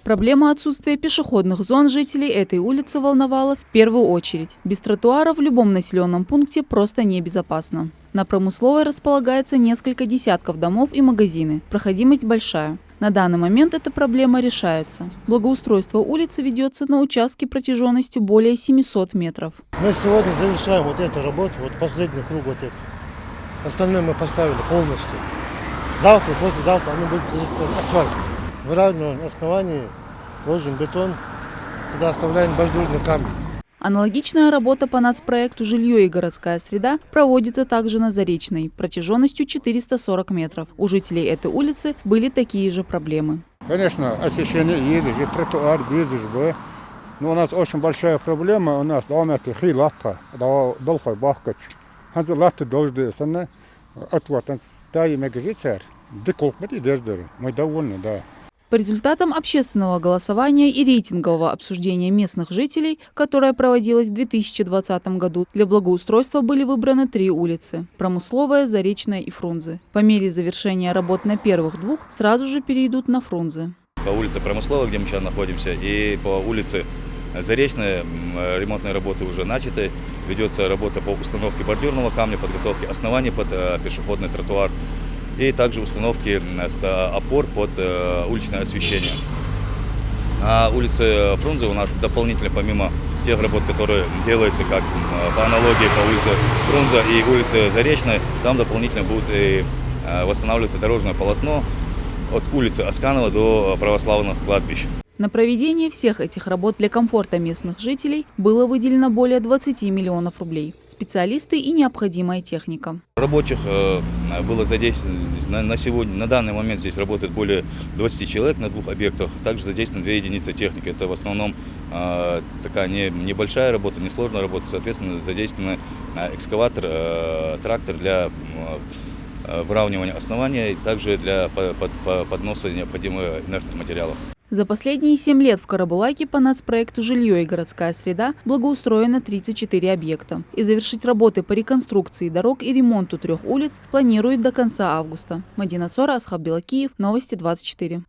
Проблема отсутствия пешеходных зон жителей этой улицы волновала в первую очередь. Без тротуара в любом населенном пункте просто небезопасно. На Промысловой располагается несколько десятков домов и магазины. Проходимость большая. На данный момент эта проблема решается. Благоустройство улицы ведется на участке протяженностью более 700 метров. Мы сегодня завершаем вот эту работу, вот последний круг вот это. Остальное мы поставили полностью. Завтра, послезавтра они будут асфальт. В равном основании ложим бетон, туда оставляем бордюрный камень. Аналогичная работа по нацпроекту «Жилье и городская среда» проводится также на Заречной, протяженностью 440 метров. У жителей этой улицы были такие же проблемы. Конечно, освещение есть, тротуар без. Но у нас очень большая проблема, у нас дометы хилатка, долхой бахкач. Ханзы латты должны, санна, отвод, тай мегазицер, деколкмати держдер, мы довольны, да. По результатам общественного голосования и рейтингового обсуждения местных жителей, которое проводилось в 2020 году, для благоустройства были выбраны 3 улицы – Промысловая, Заречная и Фрунзе. По мере завершения работ на первых 2 сразу же перейдут на Фрунзе. По улице Промысловой, где мы сейчас находимся, и по улице Заречная ремонтные работы уже начаты. Ведется работа по установке бордюрного камня, подготовке оснований под пешеходный тротуар. И также установки опор под уличное освещение. На улице Фрунзе у нас дополнительно, помимо тех работ, которые делаются как по аналогии по улице Фрунзе и улице Заречной, там дополнительно будет и восстанавливаться дорожное полотно от улицы Асканова до православных кладбищ. На проведение всех этих работ для комфорта местных жителей было выделено более 20 миллионов рублей. Специалисты и необходимая техника. Рабочих было задействовано на данный момент здесь работает более 20 человек на 2 объектах. Также задействовано 2 единицы техники. Это в основном такая небольшая работа, несложная работа. Соответственно, задействованы экскаватор, трактор для выравнивания основания и также для подноса необходимых инертных материалов. За последние 7 лет в Карабулаке по нацпроекту «Жилье и городская среда» благоустроено 34 объекта. И завершить работы по реконструкции дорог и ремонту 3 улиц планируют до конца августа. Мадина Цора, Асхаб Белакиев, Новости 24.